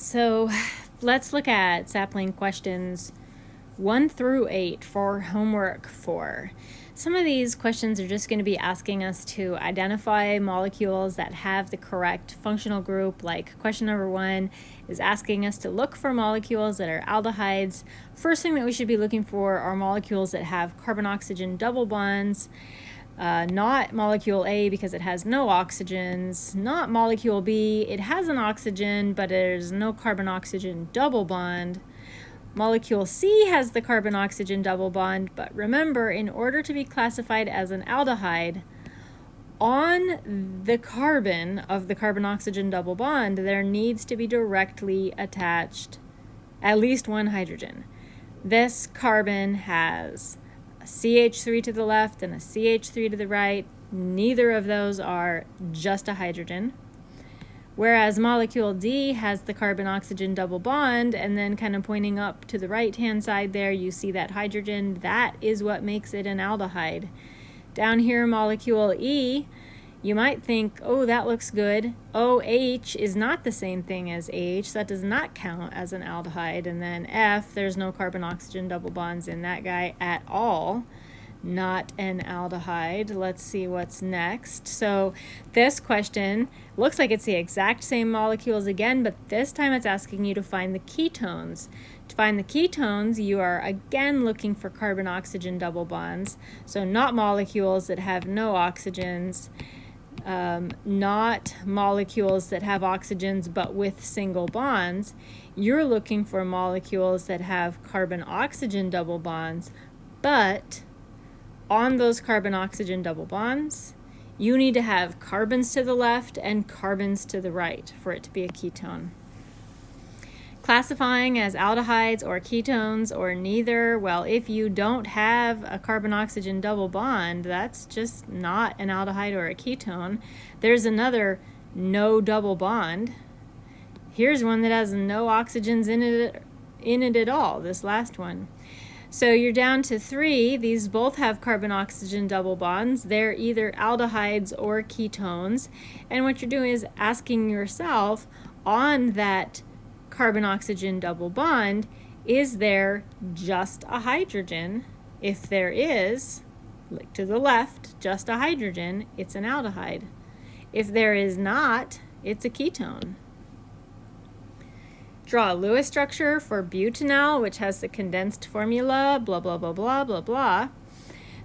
So let's look at sapling questions 1 through 8 for homework 4. Some of these questions are just going to be asking us to identify molecules that have the correct functional group. Like question number 1 is asking us to look for molecules that are aldehydes. First thing that we should be looking for are molecules that have carbon-oxygen double bonds. Not molecule A because it has no oxygens, not molecule B, it has an oxygen but there's no carbon-oxygen double bond. Molecule C has the carbon-oxygen double bond, but remember, in order to be classified as an aldehyde, on the carbon of the carbon-oxygen double bond, there needs to be directly attached at least one hydrogen. This carbon has a CH3 to the left and a CH3 to the right. Neither of those are just a hydrogen. Whereas molecule D has the carbon-oxygen double bond, and then kind of pointing up to the right-hand side there, you see that hydrogen. That is what makes it an aldehyde. Down here, molecule E, you might think, oh, that looks good. OH is not the same thing as H. That does not count as an aldehyde. And then F, there's no carbon-oxygen double bonds in that guy at all. Not an aldehyde. Let's see what's next. So this question looks like it's the exact same molecules again, but this time it's asking you to find the ketones. To find the ketones, you are again looking for carbon-oxygen double bonds. So not molecules that have no oxygens, not molecules that have oxygens but with single bonds. You're looking for molecules that have carbon-oxygen double bonds, but on those carbon-oxygen double bonds, you need to have carbons to the left and carbons to the right for it to be a ketone. Classifying as aldehydes or ketones or neither, well, if you don't have a carbon-oxygen double bond, that's just not an aldehyde or a ketone. There's another no double bond. Here's one that has no oxygens in it at all, this last one. So you're down to 3. These both have carbon-oxygen double bonds. They're either aldehydes or ketones. And what you're doing is asking yourself, on that carbon-oxygen double bond, is there just a hydrogen? If there is, look to the left, just a hydrogen, it's an aldehyde. If there is not, it's a ketone. Draw a Lewis structure for butanol, which has the condensed formula, blah, blah, blah, blah, blah, blah.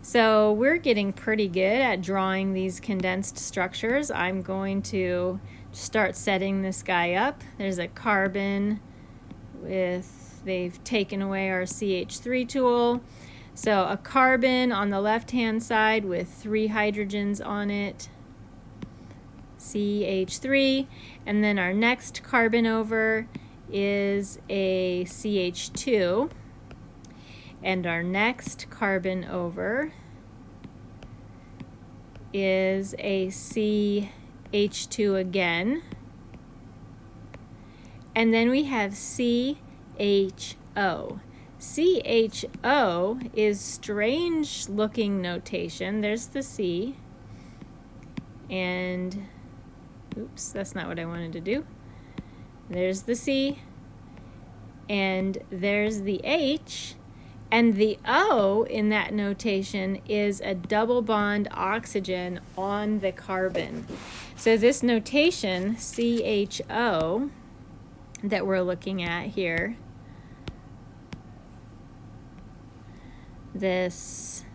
So we're getting pretty good at drawing these condensed structures. I'm going to start setting this guy up. There's a carbon they've taken away our CH3 tool. So a carbon on the left-hand side with 3 hydrogens on it, CH3, and then our next carbon over is a CH2, and our next carbon over is a CH2 again, and then we have CHO. CHO is strange looking notation. There's the C, and oops, that's not what I wanted to do. There's the C, and there's the H, and the O in that notation is a double bond oxygen on the carbon. So this notation, CHO, that we're looking at here, this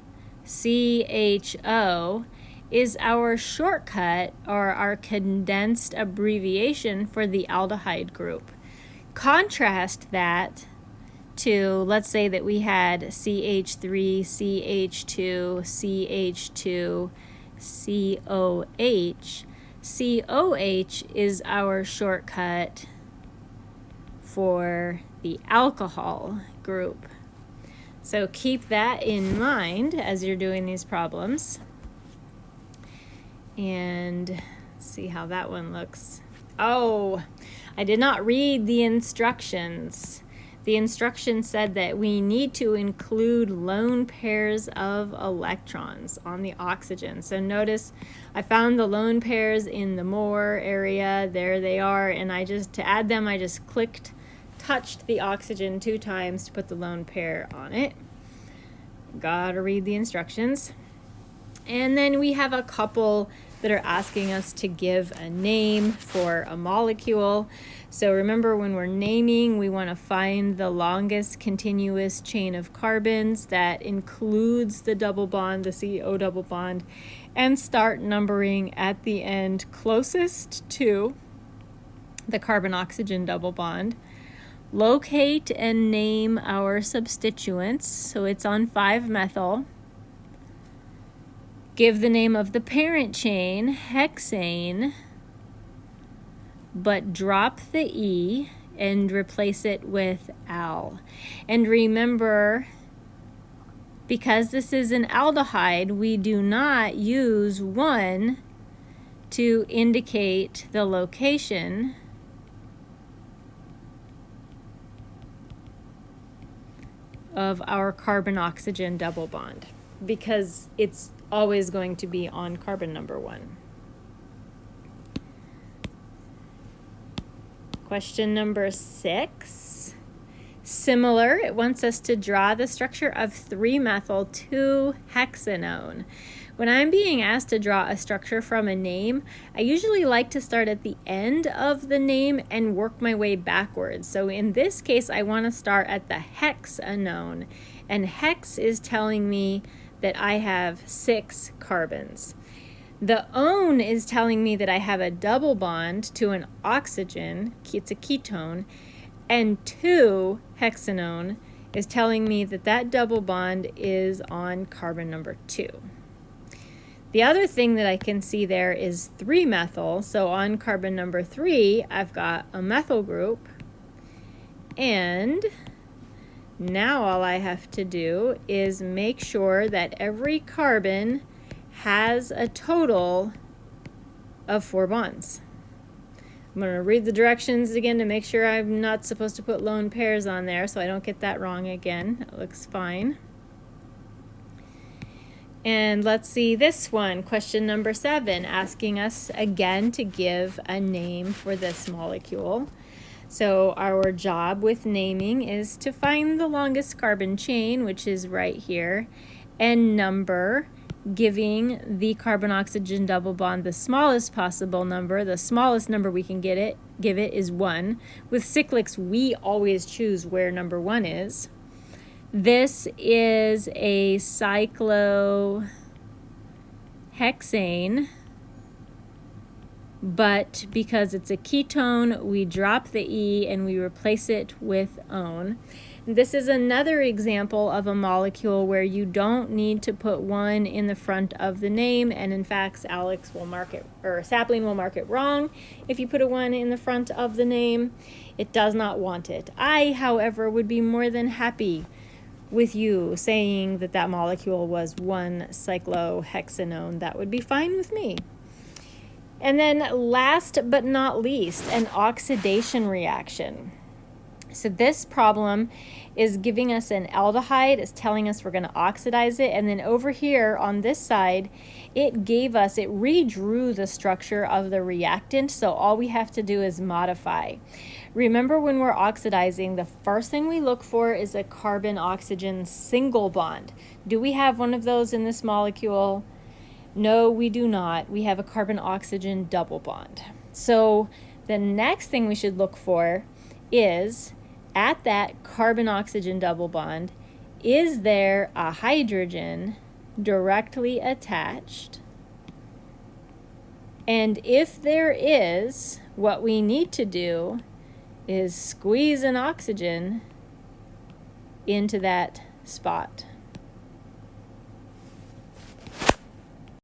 CHO is our shortcut or our condensed abbreviation for the aldehyde group. Contrast that to, let's say that we had CH3, CH2, CH2, COH. COH is our shortcut for the alcohol group. So keep that in mind as you're doing these problems. And see how that one looks. Oh, I did not read the instructions. the instruction said that we need to include lone pairs of electrons on the oxygen. So notice I found the lone pairs in the more area. There they are. And to add them, I just touched the oxygen 2 times to put the lone pair on it. Gotta read the instructions. And then we have a couple that are asking us to give a name for a molecule. So remember, when we're naming, we want to find the longest continuous chain of carbons that includes the double bond, the CO double bond, and start numbering at the end closest to the carbon-oxygen double bond. Locate and name our substituents. So it's on 5-methyl. Give the name of the parent chain, hexane, but drop the E and replace it with al. And remember, because this is an aldehyde, we do not use 1 to indicate the location of our carbon-oxygen double bond, because it's always going to be on carbon number 1. Question number 6. Similar, it wants us to draw the structure of 3-methyl-2-hexanone. When I'm being asked to draw a structure from a name, I usually like to start at the end of the name and work my way backwards. So in this case, I want to start at the hexanone. And hex is telling me that I have 6 carbons. The one is telling me that I have a double bond to an oxygen, it's a ketone, and 2-hexanone is telling me that that double bond is on carbon number 2. The other thing that I can see there is 3-methyl, so on carbon number 3, I've got a methyl group, and now all I have to do is make sure that every carbon has a total of 4 bonds. I'm going to read the directions again to make sure I'm not supposed to put lone pairs on there so I don't get that wrong again. That looks fine. And let's see this one, question number 7, asking us again to give a name for this molecule. So our job with naming is to find the longest carbon chain, which is right here, and number, giving the carbon-oxygen double bond the smallest possible number. The smallest number we can give it is 1. With cyclics, we always choose where number 1 is. This is a cyclohexane, but because it's a ketone, we drop the E and we replace it with -one. This is another example of a molecule where you don't need to put 1 in the front of the name, and in fact, sapling will mark it wrong if you put a 1 in the front of the name. It does not want it. I, however, would be more than happy with you saying that that molecule was 1-cyclohexanone. That would be fine with me. And then last but not least, an oxidation reaction. So this problem is giving us an aldehyde. It's telling us we're going to oxidize it. And then over here on this side, it redrew the structure of the reactant. So all we have to do is modify. Remember, when we're oxidizing, the first thing we look for is a carbon-oxygen single bond. Do we have one of those in this molecule? No, we do not. We have a carbon-oxygen double bond. So the next thing we should look for is, at that carbon-oxygen double bond, is there a hydrogen directly attached? And if there is, what we need to do is squeeze an oxygen into that spot.